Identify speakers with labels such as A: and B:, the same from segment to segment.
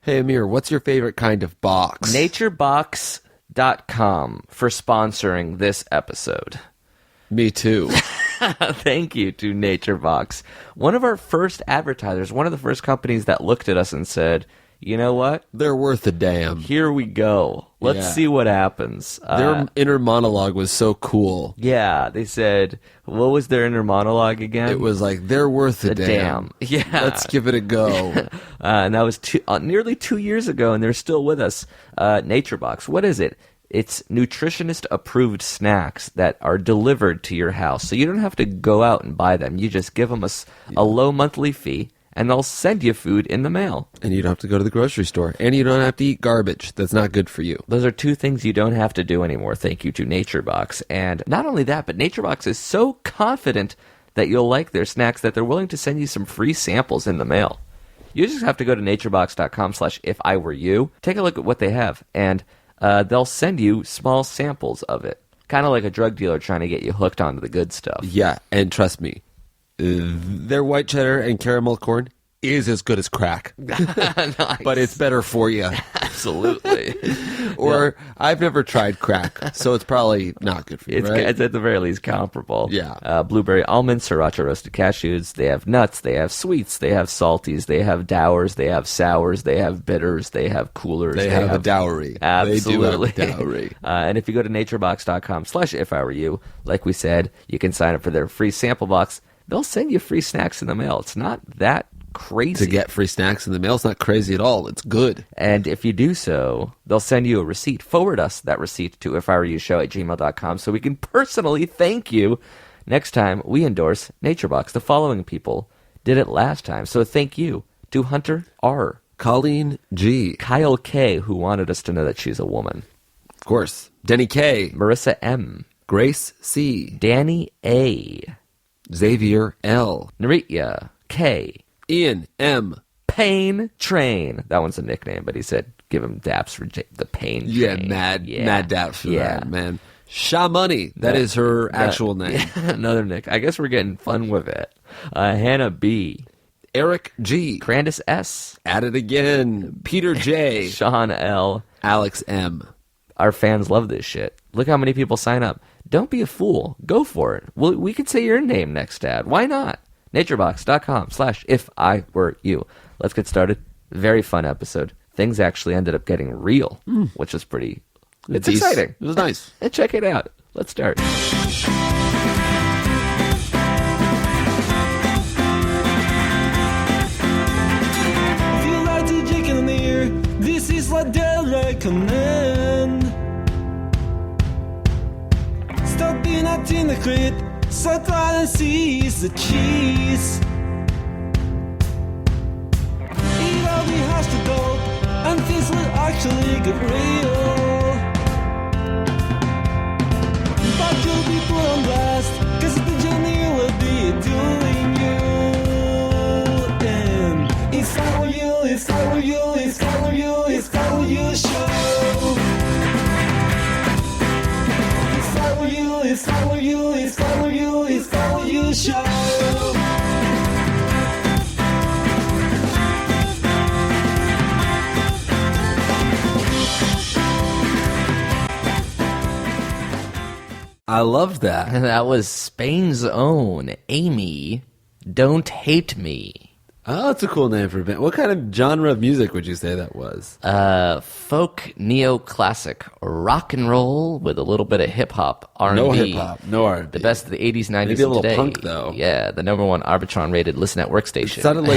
A: Hey, Amir, what's your favorite kind of box?
B: NatureBox.com for sponsoring this episode.
A: Me too.
B: Thank you to NatureBox. One of our first advertisers, one of the first companies that looked at us and said, you know what?
A: They're worth a damn.
B: Here we go. Let's see what happens.
A: Their inner monologue was so cool.
B: Yeah, they said, what was their inner monologue again?
A: It was like, they're worth a damn.
B: Yeah.
A: Let's give it a go.
B: And that was nearly 2 years ago, and they're still with us. NatureBox, what is it? It's nutritionist-approved snacks that are delivered to your house. So you don't have to go out and buy them. You just give them a low monthly fee, and they'll send you food in the mail.
A: And you don't have to go to the grocery store. And you don't have to eat garbage. That's not good for you.
B: Those are two things you don't have to do anymore, thank you to NatureBox. And not only that, but NatureBox is so confident that you'll like their snacks that they're willing to send you some free samples in the mail. You just have to go to naturebox.com/ifiwereyou, take a look at what they have, and they'll send you small samples of it. Kind of like a drug dealer trying to get you hooked onto the good stuff.
A: Yeah, and trust me, their white cheddar and caramel corn is as good as crack.
B: Nice.
A: But it's better for you.
B: Absolutely.
A: Or I've never tried crack, so it's probably not good for you, right?
B: It's at the very least comparable.
A: Yeah.
B: Blueberry almonds, sriracha roasted cashews. They have nuts. They have sweets. They have salties. They have dours. They have sours. They have bitters. They have coolers.
A: They have a dowry.
B: Absolutely.
A: They do have a dowry.
B: And if you go to naturebox.com/ifiwereyou, like we said, you can sign up for their free sample box. They'll send you free snacks in the mail. It's not that crazy.
A: To get free snacks in the mail, it's not crazy at all. It's good.
B: And if you do so, they'll send you a receipt. Forward us that receipt to ifiwereyoushow@gmail.com so we can personally thank you next time we endorse NatureBox. The following people did it last time. So thank you to Hunter R.,
A: Colleen G.,
B: Kyle K., who wanted us to know that she's a woman,
A: of course, Denny K.,
B: Marissa M.,
A: Grace C.,
B: Danny A.,
A: Xavier L.,
B: Naritya K.,
A: Ian M.,
B: Pain Train. That one's a nickname, but he said give him daps for the Pain Train.
A: Mad daps for that, man. Sha Money, that is her actual name.
B: Yeah, another nick. I guess we're getting fun with it. Hannah B.,
A: Eric G.,
B: Crandis S.,
A: at it again, Peter J.,
B: Sean L.,
A: Alex M.
B: Our fans love this shit. Look how many people sign up. Don't be a fool. Go for it. We could say your name next ad. Why not? naturebox.com/ifiwereyou. Let's get started. Very fun episode. Things actually ended up getting real, which is pretty... It's exciting.
A: It was nice.
B: Check it out. Let's start.
C: If you like to drink in the air, this is what they'll recommend. Stop being a tin the crate, so try and seize the cheese. Eat all the hash to dope, and things will actually get real. But you'll be put on blast, cause the journey will be doing you. And it's how you, it's how you, it's how you, it's how you show. It's how you, it's how you, it's how you, it's how you show.
A: I love that.
B: And that was Spain's own Amy, Don't Hate Me.
A: Oh, that's a cool name for a band. What kind of genre of music would you say that was?
B: Folk, neoclassic, rock and roll with a little bit of hip-hop, R&B.
A: No hip-hop, no R&B.
B: The best of the 80s, 90s,
A: Maybe a little
B: today.
A: punk, though.
B: Yeah, the #1 Arbitron-rated Listen at Work station.
A: It sounded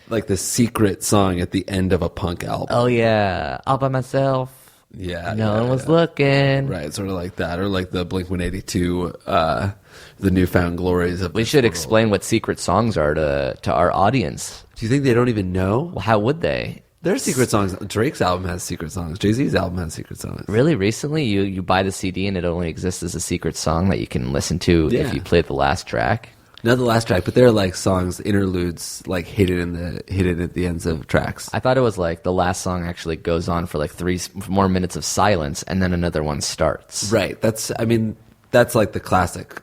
A: like the secret song at the end of a punk album.
B: Oh, yeah. All by myself.
A: Yeah.
B: No one was looking.
A: Right, sort of like that. Or like the Blink-182, the newfound glories of
B: We should explain what secret songs are to our audience.
A: Do you think they don't even know?
B: Well, how would they?
A: There's secret songs. Drake's album has secret songs. Jay-Z's album has secret songs.
B: Really? Recently, you buy the CD and it only exists as a secret song that you can listen to
A: Yeah.
B: if you play the last track?
A: Not the last track, but they're like songs, interludes, like hidden at the ends of tracks.
B: I thought it was like the last song actually goes on for like 3 more minutes of silence and then another one starts.
A: Right. That's like the classic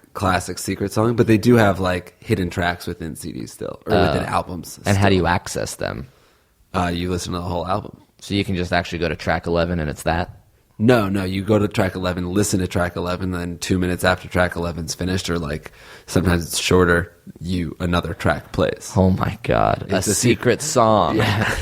A: secret song, but they do have like hidden tracks within CDs still, or within albums.
B: And how do
A: still.
B: you access them?
A: You listen to the whole album.
B: So you can just actually go to track 11 and it's that?
A: No, you go to track 11, listen to track 11, then 2 minutes after track 11's finished, or like sometimes it's shorter, another track plays.
B: Oh my God.
A: It's
B: a secret song.
A: Yeah.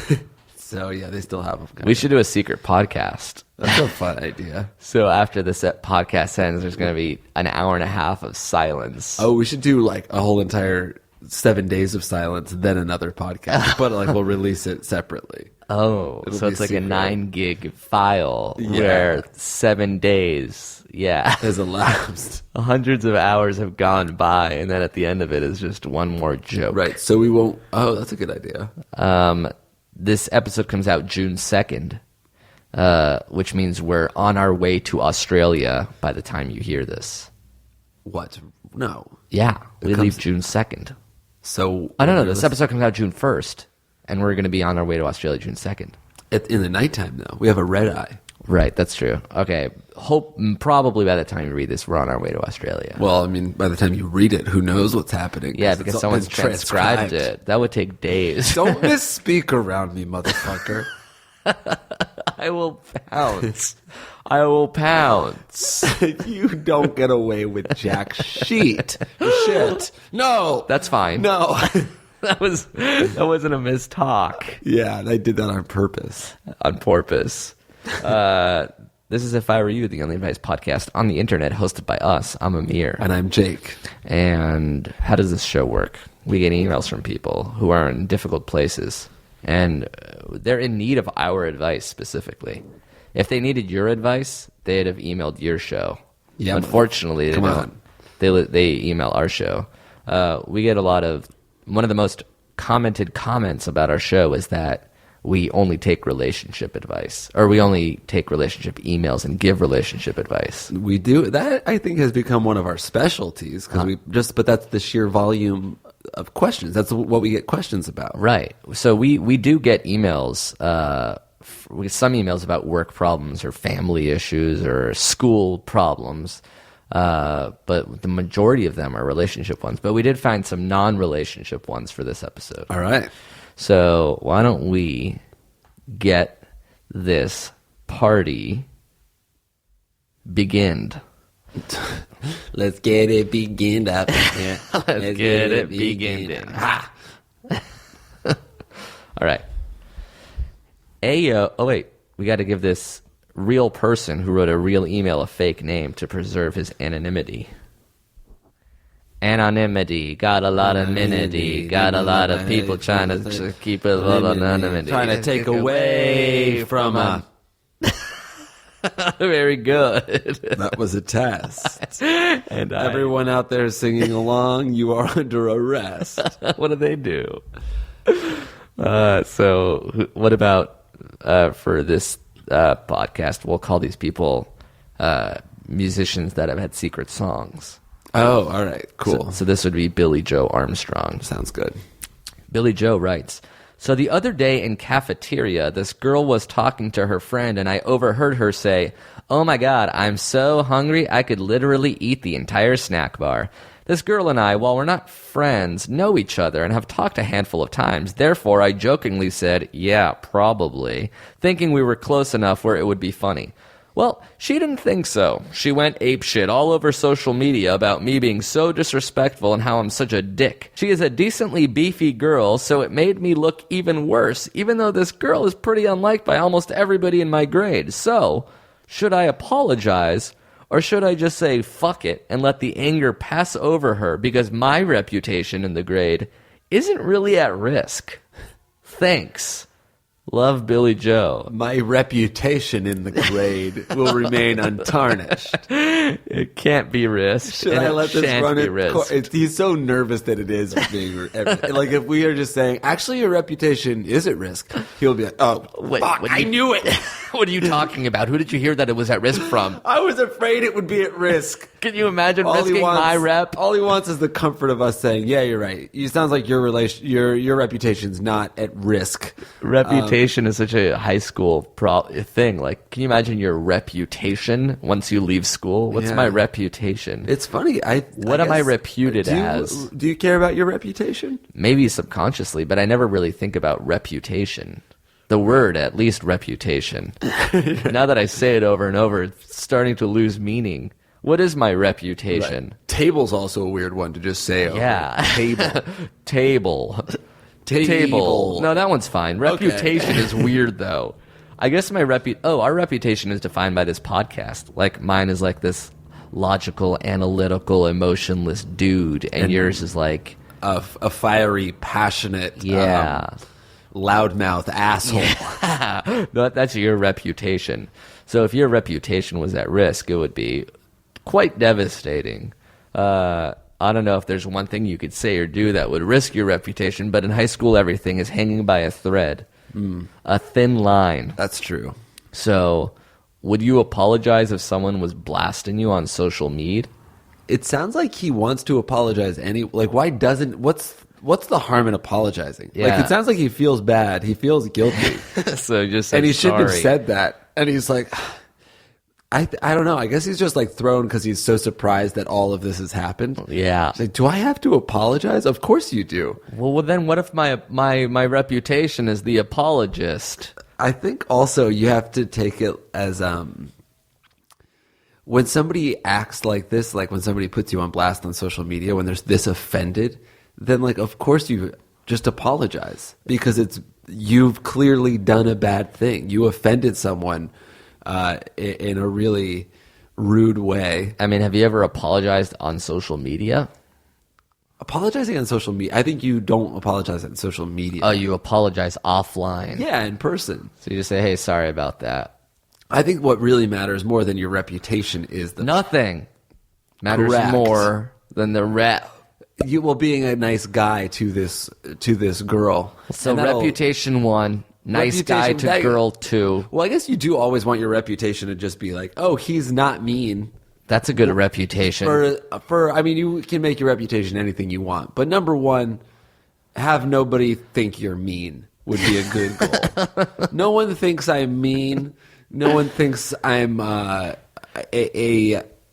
A: So yeah, they still have them.
B: We should do a secret podcast.
A: That's a fun idea.
B: So after this podcast ends, there's going to be an hour and a half of silence.
A: Oh, we should do like a whole entire 7 days of silence, then another podcast, but like we'll release it separately.
B: Oh,
A: It'll
B: so
A: be
B: it's like a
A: secret.
B: 9 gig file
A: Yeah.
B: where 7 days,
A: Has elapsed.
B: hundreds of hours have gone by, and then at the end of it is just one more joke.
A: Right, so we won't... Oh, that's a good idea.
B: This episode comes out June 2nd, which means we're on our way to Australia by the time you hear this.
A: What? No.
B: Yeah, we
A: comes-
B: leave June 2nd.
A: So...
B: I don't know, this episode comes out June 1st, and we're going to be on our way to Australia June 2nd.
A: In the nighttime, though. We have a red eye.
B: Right, that's true. Okay, probably by the time you read this, we're on our way to Australia.
A: Well, I mean, by the time you read it, who knows what's happening?
B: Yeah,
A: it's
B: because
A: all
B: someone's
A: been
B: transcribed it. That would take days.
A: Don't misspeak around me, motherfucker.
B: I will pounce. I will pounce.
A: You don't get away with jack shit. No.
B: That's fine.
A: No.
B: That wasn't a mistalk
A: Yeah, I did that on purpose.
B: on purpose. This is If I Were You, the only advice podcast on the internet hosted by us. I'm Amir.
A: And I'm Jake.
B: And how does this show work? We get emails from people who are in difficult places, and they're in need of our advice specifically. If they needed your advice, they'd have emailed your show.
A: Yeah,
B: Unfortunately, they
A: come
B: don't.
A: on.
B: They email our show. We get one of the most commented comments about our show is that we only take relationship advice, or we only take relationship emails and give relationship advice.
A: We do. That, I think, has become one of our specialties, because but that's the sheer volume of questions. That's what we get questions about.
B: Right. So we do get emails, we get some emails about work problems or family issues or school problems, but the majority of them are relationship ones. But we did find some non-relationship ones for this episode.
A: All right.
B: So why don't we get this party beginned?
A: Let's get it beginned up. Yeah.
B: Let's get it beginned.
A: Ha!
B: All right. Oh wait, we got to give this real person who wrote a real email a fake name to preserve his anonymity. Anonymity, got a lot of minity, got a lot of people trying to keep it all anonymity.
A: Trying to take away from a...
B: Very good.
A: That was a test.
B: And
A: Everyone out there singing along, you are under arrest.
B: what do they do? So what about for this podcast? We'll call these people musicians that have had secret songs.
A: Oh, all right. Cool.
B: So this would be Billy Joe Armstrong.
A: Sounds good.
B: Billy Joe writes, so the other day in cafeteria, this girl was talking to her friend, and I overheard her say, "Oh my God, I'm so hungry, I could literally eat the entire snack bar." This girl and I, while we're not friends, know each other and have talked a handful of times. Therefore, I jokingly said, "Yeah, probably," thinking we were close enough where it would be funny. Well, she didn't think so. She went apeshit all over social media about me being so disrespectful and how I'm such a dick. She is a decently beefy girl, so it made me look even worse, even though this girl is pretty unliked by almost everybody in my grade. So, should I apologize, or should I just say fuck it and let the anger pass over her because my reputation in the grade isn't really at risk? Thanks. Love, Billy Joe.
A: My reputation in the grade will remain untarnished.
B: It can't be risked.
A: Should
B: and
A: I
B: it
A: let this
B: shan't
A: run
B: be
A: it?
B: risked.
A: He's so nervous that it is being like if we are just saying, actually, your reputation is at risk. He'll be like, oh,
B: Wait,
A: fuck, I knew it.
B: What are you talking about? Who did you hear that it was at risk from?
A: I was afraid it would be at risk.
B: Can you imagine risking my rep?
A: All he wants is the comfort of us saying, "Yeah, you're right. It sounds like your reputation's not at risk."
B: Reputation is such a high school thing. Like, can you imagine your reputation once you leave school? What's
A: Yeah.
B: my reputation?
A: It's funny.
B: What am I reputed as?
A: Do you care about your reputation?
B: Maybe subconsciously, but I never really think about reputation. the word, at least reputation. Now that I say it over and over, it's starting to lose meaning. What is my reputation?
A: Right. Table's also a weird one to just say over.
B: Yeah.
A: Table.
B: Table. No, that one's fine. Reputation is weird, though. I guess our reputation is defined by this podcast. Like, mine is like this logical, analytical, emotionless dude, and yours is like
A: a fiery, passionate, loudmouth asshole.
B: Yeah. That's your reputation. So if your reputation was at risk, it would be quite devastating. I don't know if there's one thing you could say or do that would risk your reputation, but in high school, everything is hanging by a thread. A thin line.
A: That's true.
B: So, would you apologize if someone was blasting you on social media?
A: It sounds like he wants to apologize why doesn't what's the harm in apologizing?
B: Yeah.
A: Like, it sounds like he feels bad. He feels guilty.
B: So just
A: and he
B: sorry.
A: shouldn't have said that. And he's like, I don't know. I guess he's just like thrown because he's so surprised that all of this has happened.
B: Yeah.
A: He's like, do I have to apologize? Of course you do.
B: Well, then what if my reputation is the apologist?
A: I think also you have to take it as when somebody acts like this, like when somebody puts you on blast on social media, when there's this offended, then like of course you just apologize because you've clearly done a bad thing. You offended someone in a really rude way.
B: I mean, have you ever apologized on social media?
A: Apologizing on social media, I think you don't apologize on social media.
B: Oh, you apologize offline.
A: Yeah, in person.
B: So you just say, hey, sorry about that.
A: I think what really matters more than your reputation is
B: Nothing matters
A: Correct.
B: more than the
A: being a nice guy to this girl.
B: So reputation 1, nice guy to girl 2.
A: Well, I guess you do always want your reputation to just be like, oh, he's not mean.
B: That's a good reputation.
A: I mean, you can make your reputation anything you want, but number 1, have nobody think you're mean would be a good goal. No one thinks I'm mean. No one thinks I'm a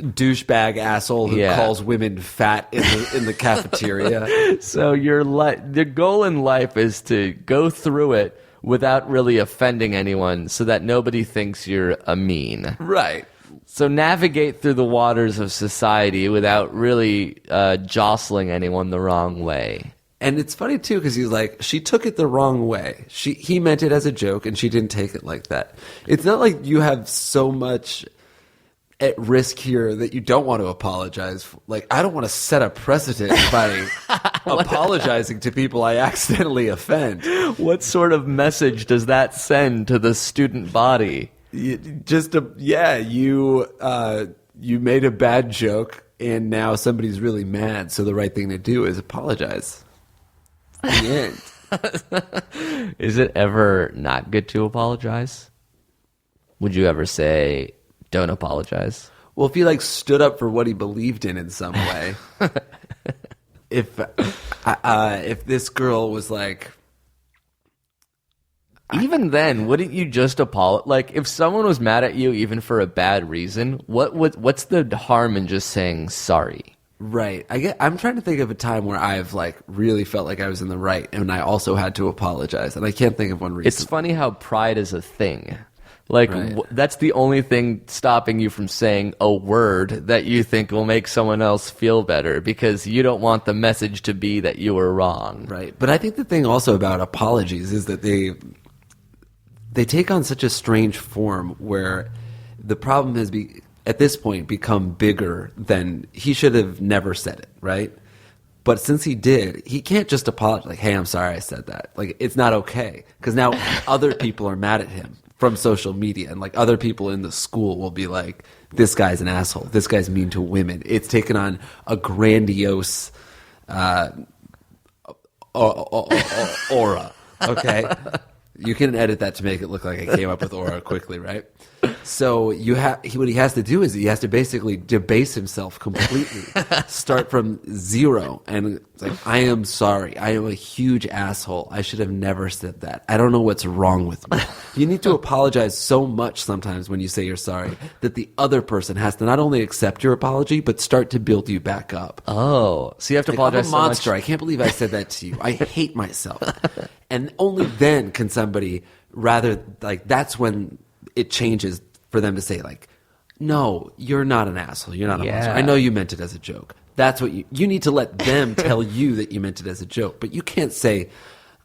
A: douchebag asshole who calls women fat in the cafeteria.
B: So the goal in life is to go through it without really offending anyone so that nobody thinks you're a mean.
A: Right.
B: So navigate through the waters of society without really jostling anyone the wrong way.
A: And it's funny, too, because he's like, she took it the wrong way. He meant it as a joke, and she didn't take it like that. It's not like you have so much at risk here that you don't want to apologize for. Like, I don't want to set a precedent by apologizing to people I accidentally offend.
B: What sort of message does that send to the student body?
A: You made a bad joke, and now somebody's really mad, so the right thing to do is apologize. The end.
B: Is it ever not good to apologize? Would you ever say, don't apologize?
A: Well, if he like stood up for what he believed in some way, if this girl was like,
B: even then, wouldn't you just apologize? Like, if someone was mad at you, even for a bad reason, what's the harm in just saying sorry?
A: Right. I'm trying to think of a time where I've like really felt like I was in the right, and I also had to apologize, and I can't think of one reason.
B: It's funny how pride is a thing. Like,
A: right.
B: That's the only thing stopping you from saying a word that you think will make someone else feel better, because you don't want the message to be that you were wrong.
A: Right. But I think the thing also about apologies is that they take on such a strange form where the problem has at this point become bigger than he should have never said it, right? But since he did, he can't just apologize like, hey, I'm sorry I said that. Like, it's not okay, because now other people are mad at him from social media, and like other people in the school will be like, this guy's an asshole, this guy's mean to women. It's taken on a grandiose aura, okay? You can edit that to make it look like I came up with aura quickly, right? So what he has to do is he has to basically debase himself completely, start from zero, and it's like, I am sorry. I am a huge asshole. I should have never said that. I don't know what's wrong with me. You need to apologize so much sometimes when you say you're sorry that the other person has to not only accept your apology, but start to build you back up.
B: Oh, so you have to apologize
A: I'm a
B: so
A: monster.
B: much.
A: I can't believe I said that to you. I hate myself. And only then can somebody rather, like, that's when it changes for them to say, like, no, you're not an asshole. You're not a monster. I know you meant it as a joke. That's what you need to let them tell you that you meant it as a joke. But you can't say,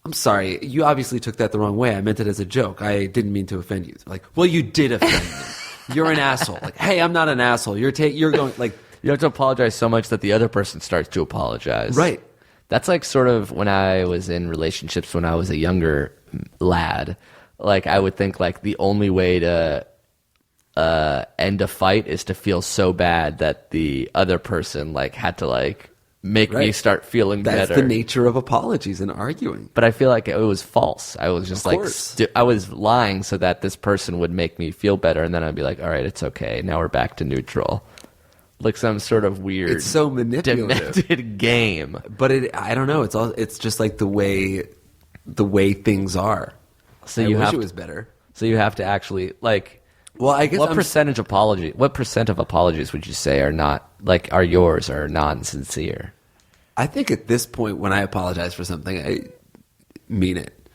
A: I'm sorry, you obviously took that the wrong way. I meant it as a joke. I didn't mean to offend you. Like, well, you did offend me. You're an asshole. Like, hey, I'm not an asshole. You're going, like...
B: You have to apologize so much that the other person starts to apologize.
A: Right.
B: That's like sort of when I was in relationships when I was a younger lad. Like, I would think, like, the only way to end a fight is to feel so bad that the other person, like, had to, like, make me start feeling better.
A: That's the nature of apologies and arguing.
B: But I feel like it was false. I was just I was lying so that this person would make me feel better, and then I'd be like, all right, it's okay. Now we're back to neutral. Like some sort of weird,
A: it's so manipulative,
B: demented game.
A: But I don't know. It's just like the way things are.
B: So
A: I
B: you
A: wish
B: have
A: it was better.
B: So you have to actually, like.
A: Well, I guess
B: what percent of apologies would you say are yours or non-sincere?
A: I think at this point, when I apologize for something, I mean it.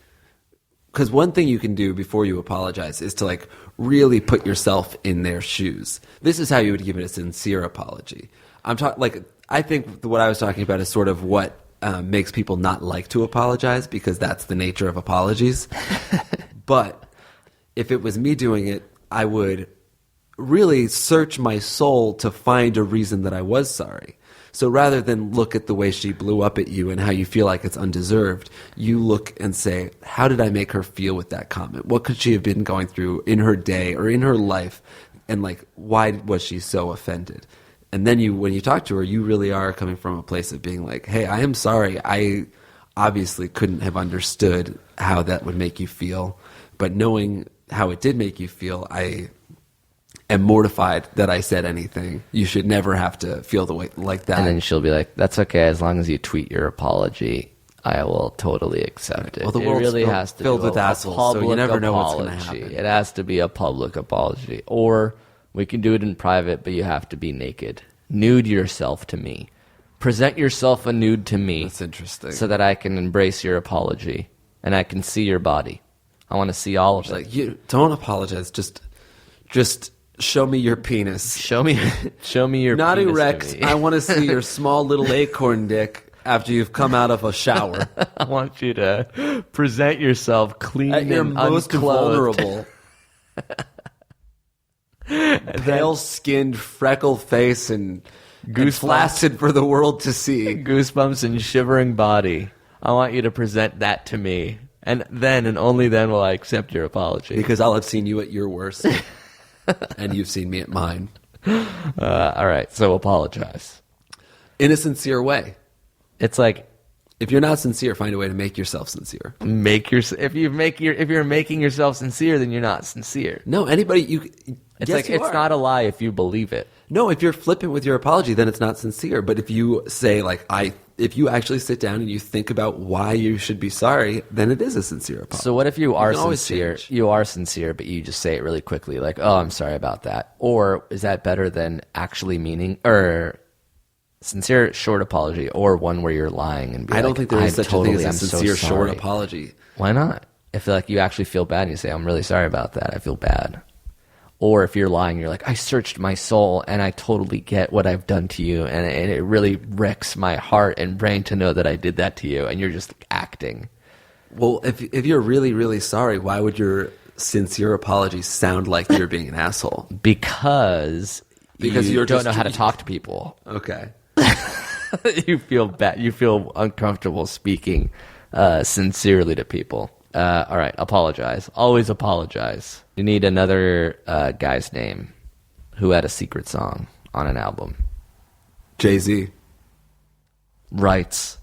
A: Because one thing you can do before you apologize is to, like, really put yourself in their shoes. This is how you would give it a sincere apology. I think what I was talking about is sort of what makes people not like to apologize, because that's the nature of apologies. But if it was me doing it, I would really search my soul to find a reason that I was sorry. So rather than look at the way she blew up at you and how you feel like it's undeserved, you look and say, how did I make her feel with that comment? What could she have been going through in her day or in her life? And, like, why was she so offended? And then when you talk to her, you really are coming from a place of being like, hey, I am sorry. I obviously couldn't have understood how that would make you feel. But knowing how it did make you feel, I am mortified that I said anything. You should never have to feel the way like that.
B: And then she'll be like, that's okay, as long as you tweet your apology, I will totally accept it.
A: Well, the world's
B: really has to
A: filled
B: be
A: with assholes, so you never know what's going to happen.
B: It has to be a public apology. Or we can do it in private, but you have to be naked. Nude yourself to me. Present yourself a nude to me.
A: That's interesting.
B: So that I can embrace your apology and I can see your body. I want to see all of it.
A: Like, you don't apologize. Just show me your penis.
B: Show me your
A: Not
B: penis.
A: erect. I want to see your small little acorn dick after you've come out of a shower.
B: I want you to present yourself clean
A: at your
B: and
A: most
B: unclothed.
A: vulnerable. Pale-skinned, freckled face and flaccid for the world to see.
B: Goosebumps and shivering body. I want you to present that to me. And then and only then will I accept your apology.
A: Because I'll have seen you at your worst. And you've seen me at mine.
B: All right, so apologize.
A: In a sincere way.
B: It's like,
A: if you're not sincere, find a way to make yourself sincere.
B: If you're making yourself sincere, then you're not sincere.
A: No, anybody
B: It's not a lie if you believe it.
A: No, if you're flippant with your apology, then it's not sincere. But if you say, like, if you actually sit down and you think about why you should be sorry, then it is a sincere apology.
B: So what if you are
A: sincere?
B: Change. You are sincere, but you just say it really quickly, like, "Oh, I'm sorry about that." Or is that better than actually meaning or sincere short apology, or one where you're lying and
A: I don't think there is such a thing as a sincere short apology.
B: Why not? If like you actually feel bad and you say, "I'm really sorry about that. I feel bad." Or if you're lying, you're like, I searched my soul and I totally get what I've done to you. And it really wrecks my heart and brain to know that I did that to you. And you're just acting.
A: Well, if you're really, really sorry, why would your sincere apology sound like you're being an asshole?
B: Because you don't know how to talk to people.
A: Okay.
B: You feel bad. You feel uncomfortable speaking sincerely to people. All right, apologize. Always apologize. You need another guy's name who had a secret song on an album.
A: Jay-Z.
B: Writes,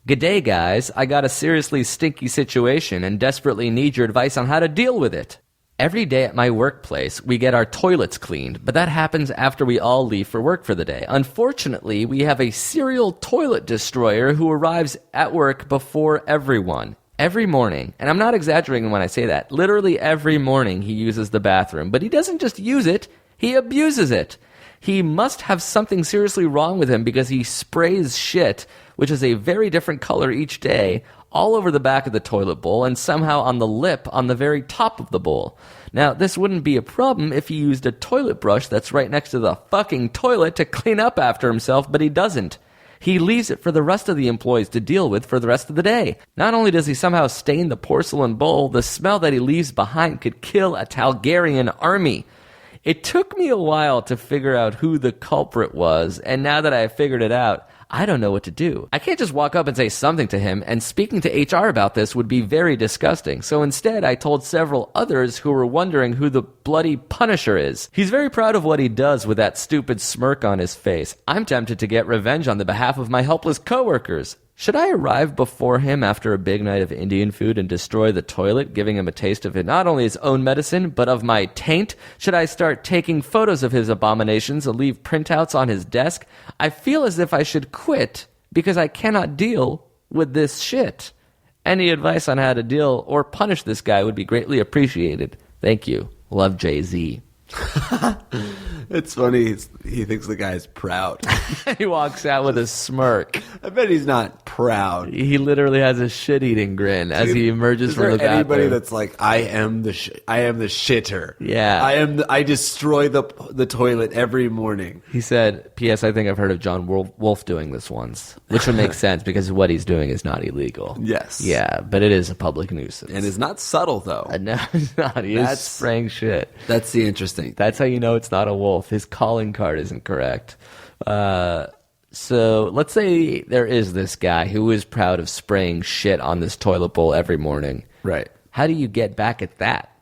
B: "G'day, guys. I got a seriously stinky situation and desperately need your advice on how to deal with it. Every day at my workplace, we get our toilets cleaned, but that happens after we all leave for work for the day. Unfortunately, we have a serial toilet destroyer who arrives at work before everyone. Every morning, and I'm not exaggerating when I say that, literally every morning he uses the bathroom. But he doesn't just use it, he abuses it. He must have something seriously wrong with him because he sprays shit, which is a very different color each day, all over the back of the toilet bowl, and somehow on the lip on the very top of the bowl. Now, this wouldn't be a problem if he used a toilet brush that's right next to the fucking toilet to clean up after himself, but he doesn't. He leaves it for the rest of the employees to deal with for the rest of the day. Not only does he somehow stain the porcelain bowl, the smell that he leaves behind could kill a Talgarian army. It took me a while to figure out who the culprit was, and now that I have figured it out, I don't know what to do. I can't just walk up and say something to him, and speaking to HR about this would be very disgusting. So instead, I told several others who were wondering who the bloody Punisher is. He's very proud of what he does with that stupid smirk on his face. I'm tempted to get revenge on the behalf of my helpless coworkers. Should I arrive before him after a big night of Indian food and destroy the toilet, giving him a taste of not only his own medicine, but of my taint? Should I start taking photos of his abominations and leave printouts on his desk? I feel as if I should quit because I cannot deal with this shit. Any advice on how to deal or punish this guy would be greatly appreciated. Thank you. Love, Jay-Z.
A: It's funny. He thinks the guy's proud.
B: He walks out with a smirk.
A: I bet he's not proud.
B: He literally has a shit-eating grin as he emerges from the bathroom.
A: Anybody that's like, I am the shitter.
B: Yeah.
A: I destroy the toilet every morning.
B: He said, P.S. I think I've heard of John Wolfe doing this once, which would make sense because what he's doing is not illegal.
A: Yes.
B: Yeah, but it is a public nuisance.
A: And it's not subtle, though.
B: No, it's not. He is spraying shit.
A: That's the interesting.
B: That's how you know it's not a wolf. His calling card isn't correct. So let's say there is this guy who is proud of spraying shit on this toilet bowl every morning.
A: Right.
B: How do you get back at that?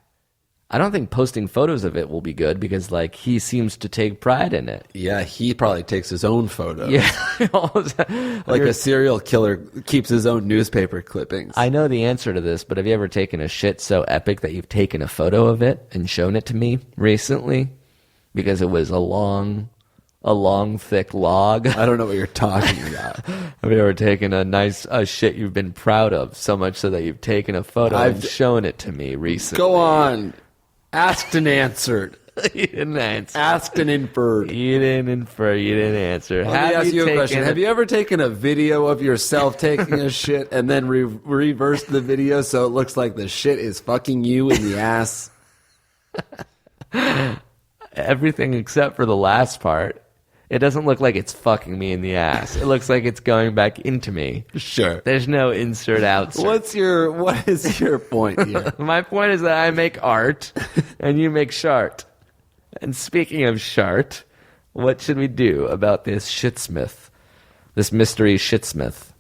B: I don't think posting photos of it will be good because, like, he seems to take pride in it.
A: Yeah, he probably takes his own photos.
B: Yeah.
A: Like a serial killer keeps his own newspaper clippings.
B: I know the answer to this, but have you ever taken a shit so epic that you've taken a photo of it and shown it to me recently? Because it was a long, thick log.
A: I don't know what you're talking about.
B: Have you ever taken a shit you've been proud of so much so that you've taken a photo and shown it to me recently?
A: Go on. Asked and answered.
B: You didn't answer.
A: Asked and inferred.
B: You didn't infer. You didn't answer.
A: Let me ask you a question. Have you ever taken a video of yourself taking a shit and then reversed the video so it looks like the shit is fucking you in the ass?
B: Everything except for the last part. It doesn't look like it's fucking me in the ass. It looks like it's going back into me.
A: Sure.
B: There's no insert outsert.
A: What is your point here?
B: My point is that I make art and you make shart. And speaking of shart, what should we do about this shitsmith? This mystery shitsmith.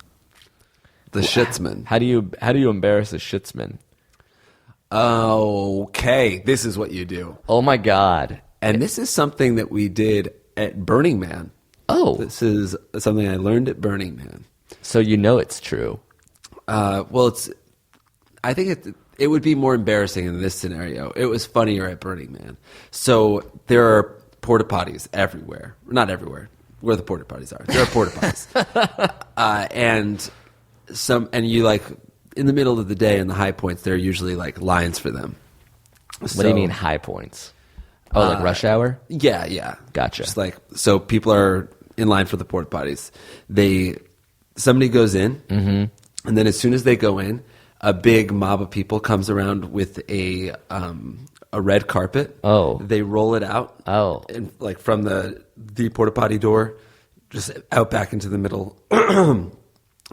A: The shitsman.
B: How do you embarrass a shitsman?
A: Okay, this is what you do.
B: Oh my God.
A: And this is something that we did at Burning Man.
B: Oh.
A: This is something I learned at Burning Man.
B: So you know it's true.
A: I think it would be more embarrassing in this scenario. It was funnier at Burning Man. So there are porta potties everywhere. Not everywhere. Where the porta potties are. There are porta potties. And you like in the middle of the day in the high points, there are usually like lines for them.
B: What do you mean high points? Oh, like rush hour?
A: Yeah.
B: Gotcha.
A: Just like, so people are in line for the porta potties. Somebody goes in, mm-hmm. and then as soon as they go in, a big mob of people comes around with a red carpet.
B: Oh.
A: They roll it out.
B: Oh.
A: And like from the porta potty door, just out back into the middle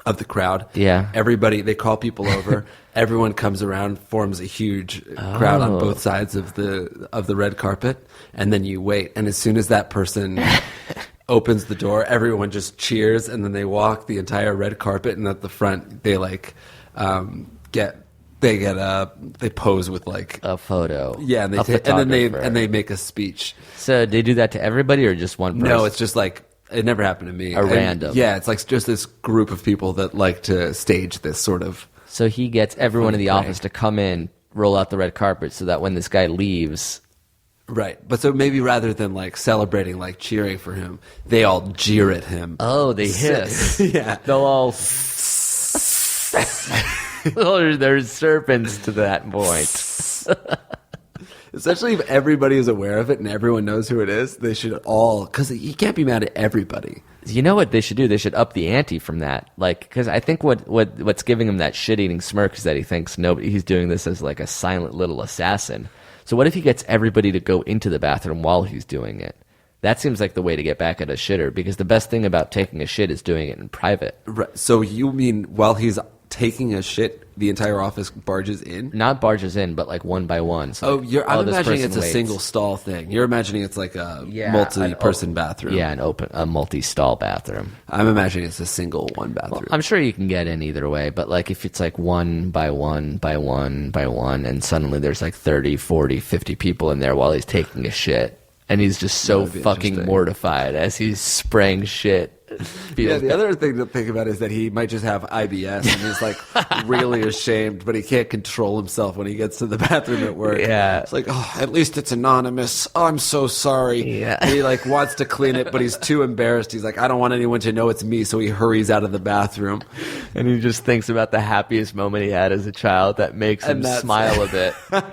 A: of the crowd.
B: Yeah.
A: Everybody, they call people over. Everyone comes around, forms a huge crowd on both sides of the red carpet, and then you wait. And as soon as that person opens the door, everyone just cheers, and then they walk the entire red carpet, and at the front they like they pose with like
B: a photo.
A: Yeah, and they make a speech.
B: So they do that to everybody or just one person?
A: No, it's just like it never happened to me.
B: Random.
A: Yeah, it's like just this group of people that like to stage this sort of.
B: So he gets everyone in the office to come in, roll out the red carpet so that when this guy leaves.
A: Right. But so maybe rather than like celebrating, like cheering for him, they all jeer at him.
B: Oh, they hiss.
A: Yeah.
B: They'll all. There's serpents to that point.
A: Especially if everybody is aware of it and everyone knows who it is, they should all, because you can't be mad at everybody.
B: You know what they should do? They should up the ante from that. Like, because I think what's giving him that shit-eating smirk is that he thinks he's doing this as like a silent little assassin. So what if he gets everybody to go into the bathroom while he's doing it? That seems like the way to get back at a shitter, because the best thing about taking a shit is doing it in private.
A: Right. So you mean while he's taking a shit, the entire office barges in?
B: Not barges in, but like one by one. So
A: I'm imagining it's a single stall thing. You're imagining it's like a multi-person bathroom.
B: Yeah, a multi-stall bathroom.
A: I'm imagining it's a single one bathroom.
B: Well, I'm sure you can get in either way, but like if it's like one by one by one by one, and suddenly there's like 30, 40, 50 people in there while he's taking a shit, and he's just so fucking mortified as he's spraying shit.
A: Yeah, the other thing to think about is that he might just have IBS and he's like really ashamed, but he can't control himself when he gets to the bathroom at work.
B: Yeah.
A: It's like, oh, at least it's anonymous. Oh, I'm so sorry.
B: Yeah.
A: And he like wants to clean it, but he's too embarrassed. He's like, I don't want anyone to know it's me, so he hurries out of the bathroom.
B: And he just thinks about the happiest moment he had as a child that makes him smile a bit. And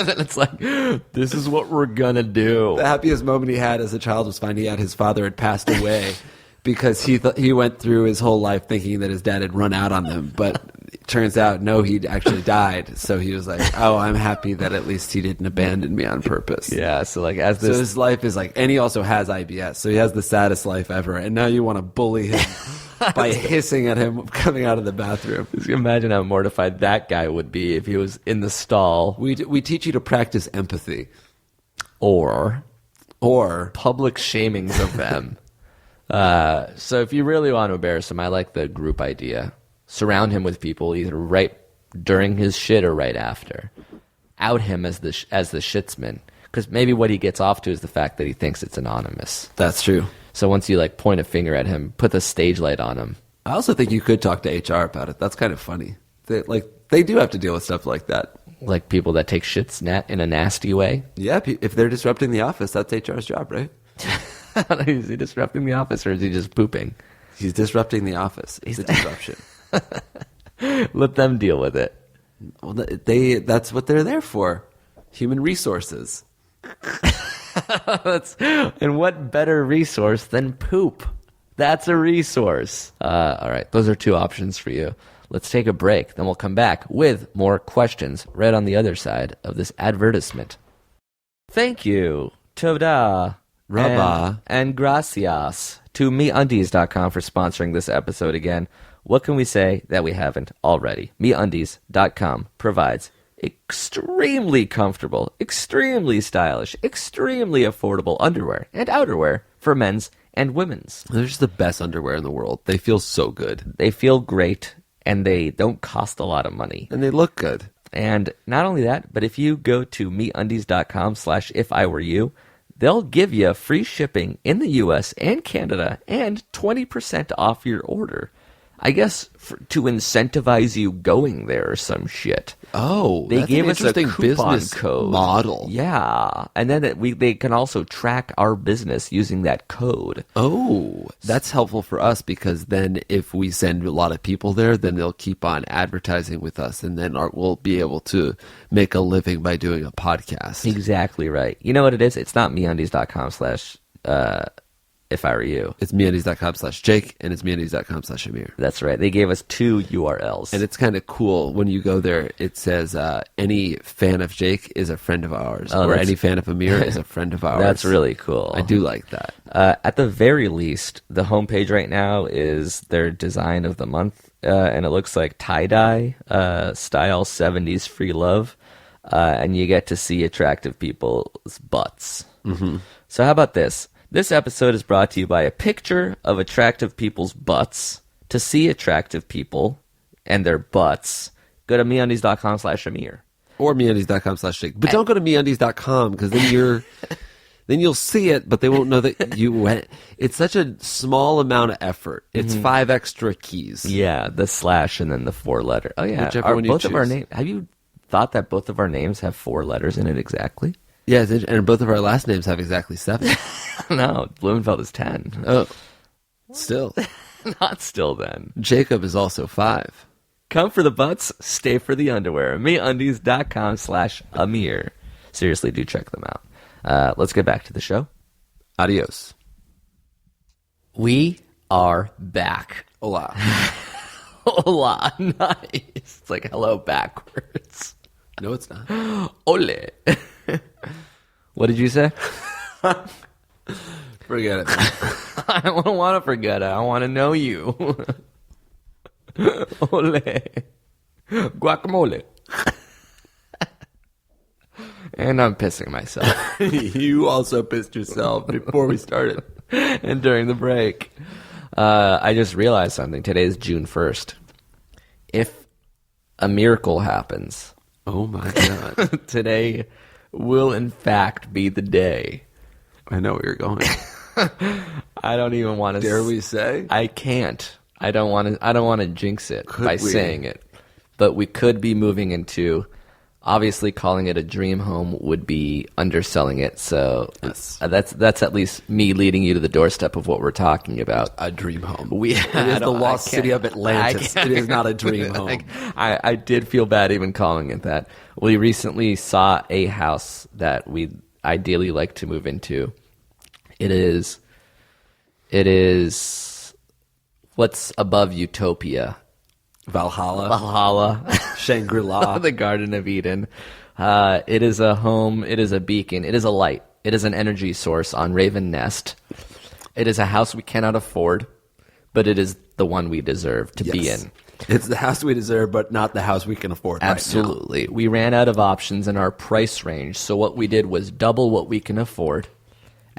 B: then it's like, this is what we're gonna do.
A: The happiest moment he had as a child was finding out his father had passed away. Because he went through his whole life thinking that his dad had run out on them, but it turns out, no, he'd actually died. So he was like, oh, I'm happy that at least he didn't abandon me on purpose.
B: Yeah, so like
A: so his life is like, and he also has IBS, so he has the saddest life ever, and now you want to bully him by hissing at him coming out of the bathroom.
B: Just imagine how mortified that guy would be if he was in the stall.
A: We teach you to practice empathy.
B: Or public shamings of them. So if you really want to embarrass him, I like the group idea. Surround him with people either right during his shit or right after. Out him as the shitsman, because maybe what he gets off to is the fact that he thinks it's anonymous.
A: That's true.
B: So once you like point a finger at him, put the stage light on him.
A: I also think you could talk to HR about it. That's kind of funny. They do have to deal with stuff like that.
B: Like people that take shits in a nasty way.
A: Yeah, if they're disrupting the office, that's HR's job, right?
B: Is he disrupting the office, or is he just pooping?
A: He's disrupting the office. It's a disruption.
B: Let them deal with it.
A: Well, that's what they're there for. Human resources.
B: And what better resource than poop? That's a resource. All right, those are two options for you. Let's take a break. Then we'll come back with more questions right on the other side of this advertisement. Thank you. Toda.
A: Rabba.
B: And gracias to MeUndies.com for sponsoring this episode again. What can we say that we haven't already? MeUndies.com provides extremely comfortable, extremely stylish, extremely affordable underwear and outerwear for men's and women's.
A: They're just the best underwear in the world. They feel so good.
B: They feel great, and they don't cost a lot of money.
A: And they look good.
B: And not only that, but if you go to MeUndies.com/ifiwereyou, they'll give you free shipping in the U.S. and Canada and 20% off your order. I guess to incentivize you going there or some shit.
A: Oh,
B: they gave us a coupon
A: business
B: code
A: model.
B: Yeah, and then they can also track our business using that code.
A: Oh, that's helpful for us, because then if we send a lot of people there, then they'll keep on advertising with us, and then we'll be able to make a living by doing a podcast.
B: Exactly right. You know what it is? It's not MeUndies.com/ if I were you.
A: It's MeUndies.com/Jake, and it's MeUndies.com/Amir.
B: That's right. They gave us 2 URLs.
A: And it's kind of cool. When you go there, it says, any fan of Jake is a friend of ours, or any fan of Amir is a friend of ours.
B: That's really cool.
A: I do like that.
B: At the very least, the homepage right now is their design of the month, and it looks like tie-dye, style 70s free love, and you get to see attractive people's butts. Mm-hmm. So how about this? This episode is brought to you by a picture of attractive people's butts. To see attractive people and their butts, go to MeUndies.com/Amir.
A: Or MeUndies.com/Jake. But don't go to MeUndies.com, because then then you'll see it, but they won't know that you went. It's such a small amount of effort. It's 5 extra keys.
B: Yeah, the slash and then the 4 letter. Oh yeah,
A: Whichever one you
B: both
A: choose.
B: of our names. Have you thought that both of our names have 4 letters in it exactly?
A: Yeah, and both of our last names have exactly 7.
B: No, Blumenfeld is 10.
A: Oh, still.
B: Not still then.
A: Jacob is also 5.
B: Come for the butts, stay for the underwear. MeUndies.com/Amir. seriously do check them out. Let's get back to the show.
A: Adios.
B: We are back.
A: Hola.
B: Hola. Nice. It's like hello backwards.
A: No, it's not.
B: Ole. What did you say?
A: Forget it.
B: I don't want to forget it. I want to know you. Ole. Guacamole. And I'm pissing myself.
A: You also pissed yourself before we started.
B: And during the break. I just realized something. Today is June 1st. If a miracle happens,
A: Oh my God.
B: today will in fact be the day.
A: I know where you're going.
B: I don't even want to.
A: Dare we say?
B: I can't. I don't want to. I don't want to jinx it
A: Could
B: by
A: we?
B: saying it. But we could be moving into. Obviously, calling it a dream home would be underselling it. So
A: Yes.
B: that's at least me leading you to the doorstep of what we're talking about.
A: A dream home.
B: We
A: It is the lost city of Atlantis. It is not a dream home.
B: I did feel bad even calling it that. We recently saw a house that we ideally like to move into. It is what's above Utopia.
A: Valhalla. Shangri-La.
B: The Garden of Eden. It is a home. It is a beacon. It is a light. It is an energy source on Raven Nest. It is a house we cannot afford, but it is the one we deserve to be in.
A: It's the house we deserve, but not the house we can afford.
B: Absolutely. We ran out of options in our price range, so what we did was double what we can afford.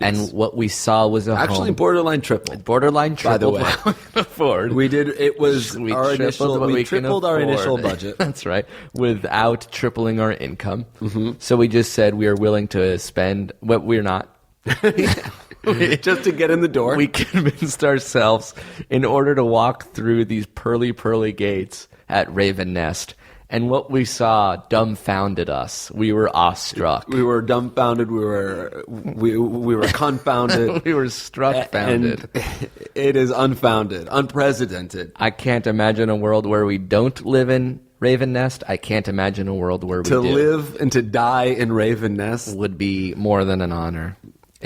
B: And what we saw was a
A: Actually,
B: home.
A: borderline tripled.
B: Borderline
A: By the
B: tripled
A: way.
B: what we can afford.
A: We did. It was
B: We
A: our
B: tripled
A: initial.
B: what
A: We
B: can
A: tripled our
B: afford.
A: initial budget.
B: That's right. Without tripling our income. Mm-hmm. So we just said we are willing to spend what we're not.
A: Just to get in the door.
B: We convinced ourselves in order to walk through these pearly gates at Raven Nest. And what we saw dumbfounded us. We were awestruck.
A: We were dumbfounded. We were confounded.
B: We were struck-founded.
A: And it is unfounded, unprecedented.
B: I can't imagine a world where we don't live in Raven Nest. I can't imagine a world where we
A: To
B: do.
A: live and to die in Raven Nest.
B: Would be more than an honor.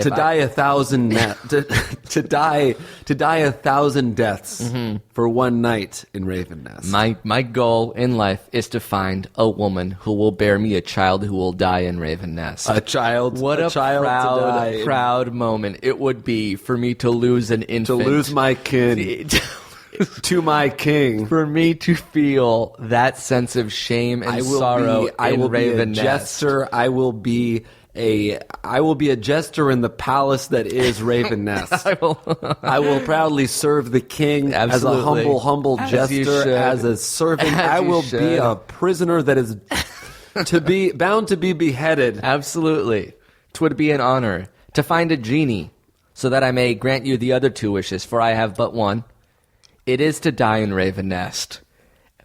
A: To die 1,000 to die 1,000 deaths for one night in Raven Nest.
B: My goal in life is to find a woman who will bear me a child who will die in Raven Nest.
A: A child.
B: What a
A: child to die.
B: proud moment it would be for me to lose an
A: To
B: infant.
A: lose my kin to my king.
B: For me to feel that sense of shame and sorrow
A: I
B: in
A: will
B: Raven
A: be a
B: Nest.
A: jester. I will be a jester in the palace that is Raven Nest. I will proudly serve the king
B: Absolutely.
A: as a humble
B: As you
A: jester,
B: should.
A: as a servant.
B: As
A: I
B: you
A: will
B: should.
A: be a prisoner that is bound to be beheaded.
B: Absolutely. 'Twould be an honor to find a genie, so that I may grant you the other two wishes, for I have but one. It is to die in Raven Nest.